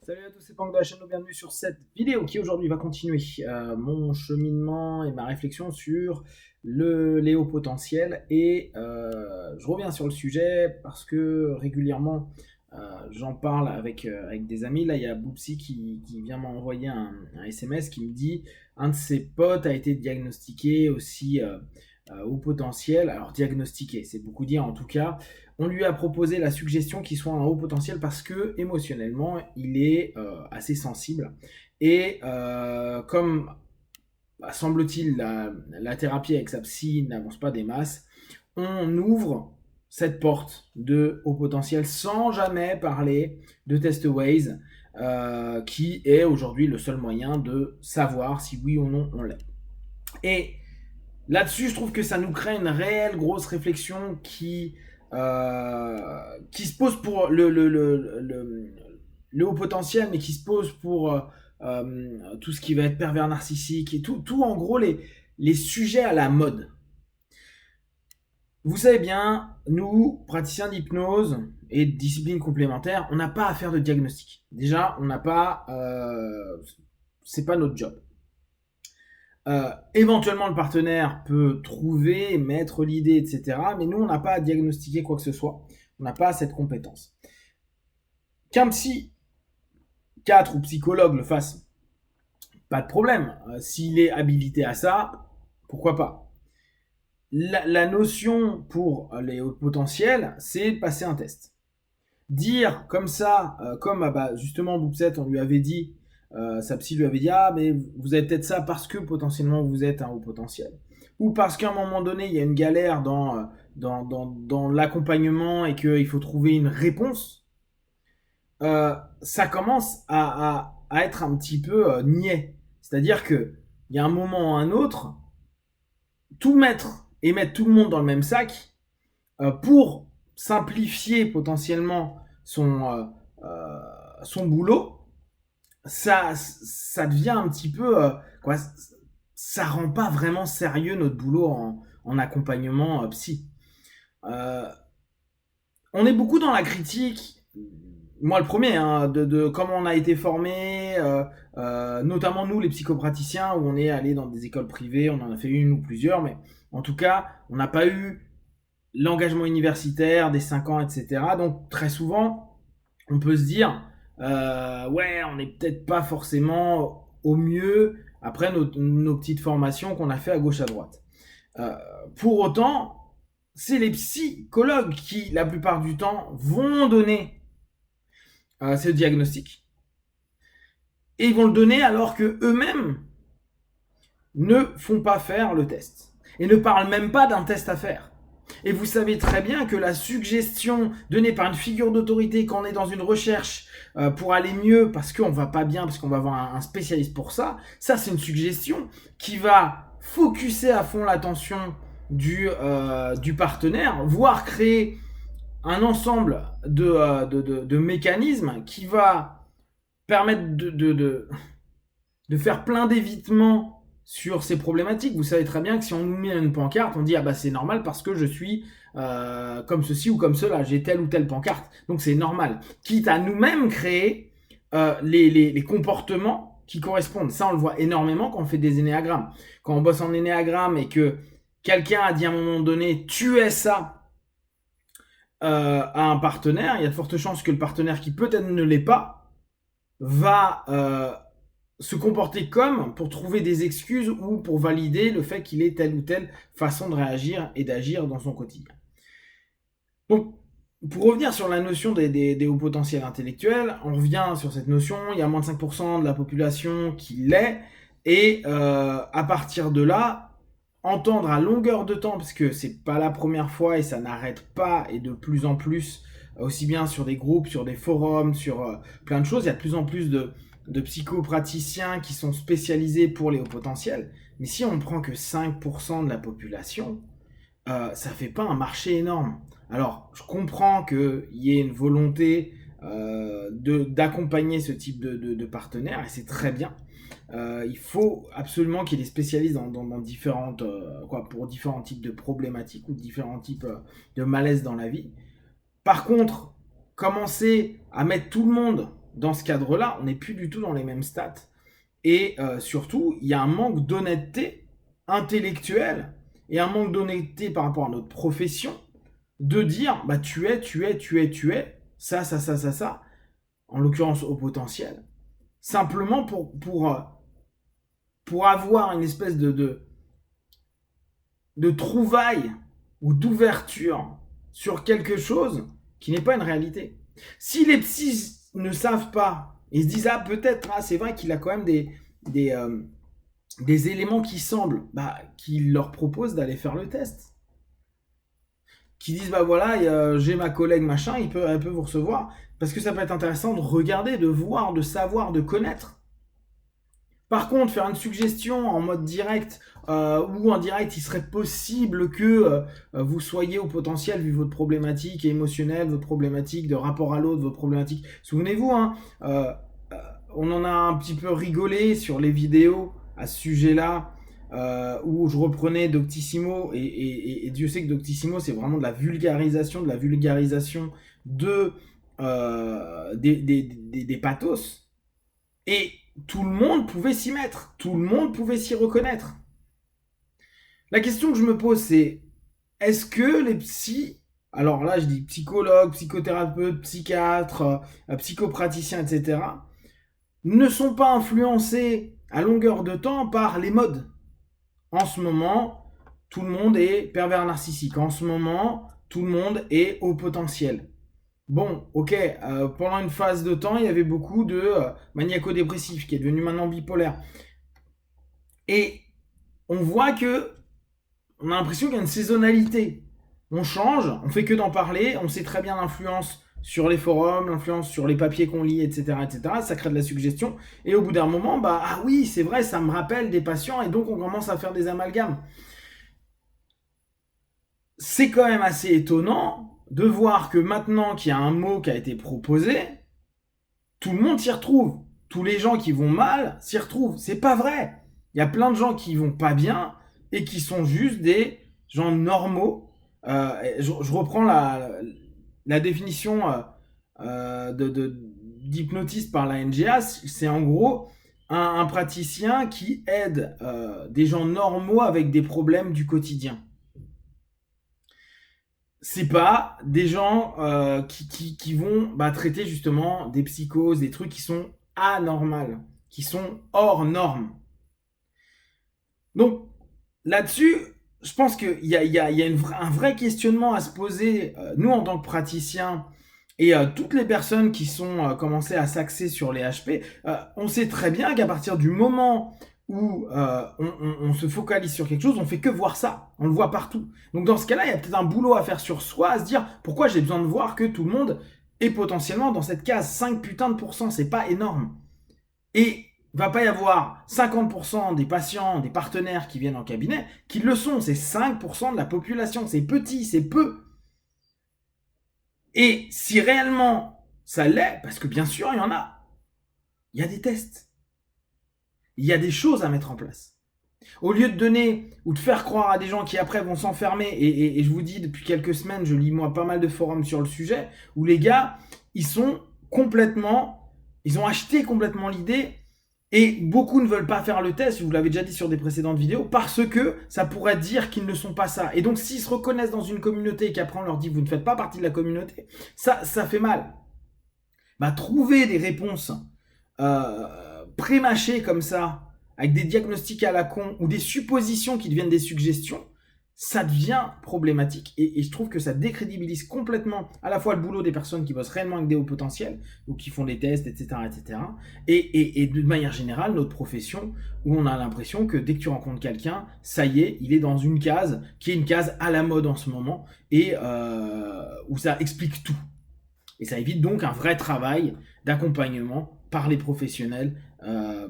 Salut à tous, c'est Pank de la chaîne, bienvenue sur cette vidéo qui aujourd'hui va continuer mon cheminement et ma réflexion sur les hauts potentiels. Et je reviens sur le sujet parce que régulièrement j'en parle avec des amis. Là, il y a Boopsy qui vient m'envoyer un SMS qui me dit un de ses potes a été diagnostiqué aussi haut potentiel. Alors diagnostiqué, c'est beaucoup dire en tout cas. On lui a proposé la suggestion qu'il soit un haut potentiel parce que émotionnellement, il est assez sensible. Et comme semble-t-il, la thérapie avec sa psy n'avance pas des masses, on ouvre cette porte de haut potentiel sans jamais parler de test Waze, qui est aujourd'hui le seul moyen de savoir si oui ou non on l'est. Et là-dessus, je trouve que ça nous crée une réelle grosse réflexion qui se pose pour le haut potentiel, mais qui se pose pour tout ce qui va être pervers narcissique et tout en gros, les sujets à la mode. Vous savez bien, nous, praticiens d'hypnose et de disciplines complémentaires, on n'a pas à faire de diagnostic. Déjà, on n'a pas... c'est pas notre job. Éventuellement, le partenaire peut trouver, mettre l'idée, etc. Mais nous, on n'a pas à diagnostiquer quoi que ce soit. On n'a pas cette compétence. Qu'un psychiatre ou psychologue le fasse, pas de problème. S'il est habilité à ça, pourquoi pas. La notion pour les hauts potentiels, c'est passer un test. Dire comme ça, comme justement Boupset, on lui avait dit, sa psy lui avait dit, ah mais vous avez peut-être ça parce que potentiellement vous êtes un haut potentiel. Ou parce qu'à un moment donné, il y a une galère dans l'accompagnement et qu'il faut trouver une réponse, ça commence à être un petit peu niais. C'est-à-dire qu'il y a un moment ou un autre, tout mettre et mettre tout le monde dans le même sac pour simplifier potentiellement son boulot, ça devient un petit peu quoi, ça rend pas vraiment sérieux notre boulot en accompagnement psy. Euh, on est beaucoup dans la critique, moi le premier, hein, de comment on a été formé, notamment nous les psychopraticiens, où on est allé dans des écoles privées, on en a fait une ou plusieurs, mais en tout cas, on n'a pas eu l'engagement universitaire des 5 ans, etc. Donc très souvent, on peut se dire, ouais, on n'est peut-être pas forcément au mieux après nos petites formations qu'on a fait à gauche à droite. Euh, pour autant, c'est les psychologues qui, la plupart du temps, vont donner ce diagnostic. Et ils vont le donner alors que eux-mêmes ne font pas faire le test. Et ne parlent même pas d'un test à faire. Et vous savez très bien que la suggestion donnée par une figure d'autorité quand on est dans une recherche pour aller mieux, parce qu'on va pas bien, parce qu'on va avoir un spécialiste pour ça, ça c'est une suggestion qui va focuser à fond l'attention du partenaire, voire créer un ensemble de mécanismes qui va permettre de faire plein d'évitements sur ces problématiques. Vous savez très bien que si on nous met une pancarte, on dit ah bah c'est normal parce que je suis comme ceci ou comme cela, j'ai telle ou telle pancarte, donc c'est normal. Quitte à nous-mêmes créer les comportements qui correspondent. Ça, on le voit énormément quand on fait des énéagrammes. Quand on bosse en énéagramme et que quelqu'un a dit à un moment donné tu es ça à un partenaire, il y a de fortes chances que le partenaire qui peut-être ne l'est pas va se comporter comme pour trouver des excuses ou pour valider le fait qu'il ait telle ou telle façon de réagir et d'agir dans son quotidien. Donc, pour revenir sur la notion des hauts potentiels intellectuels, on revient sur cette notion, il y a moins de 5% de la population qui l'est, et à partir de là, entendre à longueur de temps, parce que c'est pas la première fois et ça n'arrête pas, et de plus en plus, aussi bien sur des groupes, sur des forums, sur plein de choses, il y a de plus en plus de psychopraticiens qui sont spécialisés pour les hauts potentiels. Mais si on ne prend que 5% de la population, ça fait pas un marché énorme. Alors, je comprends qu'il y ait une volonté d'accompagner ce type de partenaire, et c'est très bien. Il faut absolument qu'il y ait des spécialistes dans différentes, pour différents types de problématiques ou différents types de malaise dans la vie. Par contre, commencer à mettre tout le monde dans ce cadre-là, on n'est plus du tout dans les mêmes stats. Et surtout, il y a un manque d'honnêteté intellectuelle et un manque d'honnêteté par rapport à notre profession de dire bah tu es, ça, en l'occurrence au potentiel, simplement pour avoir une espèce de trouvaille ou d'ouverture sur quelque chose qui n'est pas une réalité. Si les psys ne savent pas, ils se disent ah peut-être, ah, c'est vrai qu'il a quand même des éléments qui semblent, bah, qui leur proposent d'aller faire le test. Qui disent bah voilà, j'ai ma collègue machin, elle peut vous recevoir. Parce que ça peut être intéressant de regarder, de voir, de savoir, de connaître. Par contre, faire une suggestion en mode direct ou en direct, il serait possible que vous soyez au potentiel vu votre problématique émotionnelle, votre problématique de rapport à l'autre, votre problématique. Souvenez-vous, hein, on en a un petit peu rigolé sur les vidéos à ce sujet-là. Où je reprenais Doctissimo et Dieu sait que Doctissimo c'est vraiment de la vulgarisation des pathos, et tout le monde pouvait s'y mettre, tout le monde pouvait s'y reconnaître. La question que je me pose c'est, est-ce que les psys, alors là je dis psychologues, psychothérapeutes, psychiatres, psychopraticiens, etc., ne sont pas influencés à longueur de temps par les modes? En ce moment, tout le monde est pervers narcissique. En ce moment, tout le monde est au potentiel. Bon, ok, pendant une phase de temps, il y avait beaucoup de maniaco-dépressifs qui est devenu maintenant bipolaire. Et on voit que on a l'impression qu'il y a une saisonnalité. On change, on fait que d'en parler, on sait très bien l'influence sur les forums, l'influence sur les papiers qu'on lit, etc., etc. Ça crée de la suggestion. Et au bout d'un moment, bah ah oui, c'est vrai, ça me rappelle des patients, et donc on commence à faire des amalgames. C'est quand même assez étonnant de voir que maintenant qu'il y a un mot qui a été proposé, tout le monde s'y retrouve. Tous les gens qui vont mal s'y retrouvent. C'est pas vrai. Il y a plein de gens qui vont pas bien et qui sont juste des gens normaux. Je reprends la définition d'hypnotiste par la NGA. C'est en gros un praticien qui aide des gens normaux avec des problèmes du quotidien. C'est pas des gens qui vont traiter justement des psychoses, des trucs qui sont anormales, qui sont hors normes. Donc là-dessus, je pense qu'il y a un vrai questionnement à se poser, nous en tant que praticiens, et toutes les personnes qui sont commencées à s'axer sur les HP, on sait très bien qu'à partir du moment où on se focalise sur quelque chose, on fait que voir ça, on le voit partout. Donc dans ce cas-là, il y a peut-être un boulot à faire sur soi, à se dire pourquoi j'ai besoin de voir que tout le monde est potentiellement dans cette case. 5 putains de pourcents, c'est pas énorme. Et il va pas y avoir 50% des patients, des partenaires qui viennent en cabinet qui le sont. C'est 5% de la population, c'est petit, c'est peu. Et si réellement ça l'est, parce que bien sûr il y a des tests. Il y a des choses à mettre en place. Au lieu de donner ou de faire croire à des gens qui après vont s'enfermer, et je vous dis depuis quelques semaines, je lis moi pas mal de forums sur le sujet, où les gars, ils ont acheté complètement l'idée, et beaucoup ne veulent pas faire le test, je vous l'avais déjà dit sur des précédentes vidéos, parce que ça pourrait dire qu'ils ne sont pas ça. Et donc s'ils se reconnaissent dans une communauté et qu'après on leur dit vous ne faites pas partie de la communauté, ça fait mal. Trouver des réponses pré-mâchées comme ça, avec des diagnostics à la con ou des suppositions qui deviennent des suggestions, ça devient problématique, et je trouve que ça décrédibilise complètement à la fois le boulot des personnes qui bossent réellement avec des hauts potentiels, ou qui font des tests, etc., etc., et de manière générale, notre profession, où on a l'impression que dès que tu rencontres quelqu'un, ça y est, il est dans une case, qui est une case à la mode en ce moment, et où ça explique tout. Et ça évite donc un vrai travail d'accompagnement par les professionnels,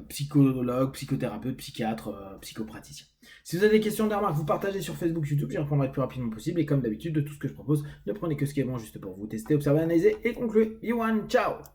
psychologues, psychothérapeutes, psychiatres, psychopraticiens. Si vous avez des questions, des remarques, vous partagez sur Facebook, YouTube, j'y répondrai le plus rapidement possible. Et comme d'habitude, de tout ce que je propose, ne prenez que ce qui est bon juste pour vous. Testez, observez, analysez et concluez. Ciao!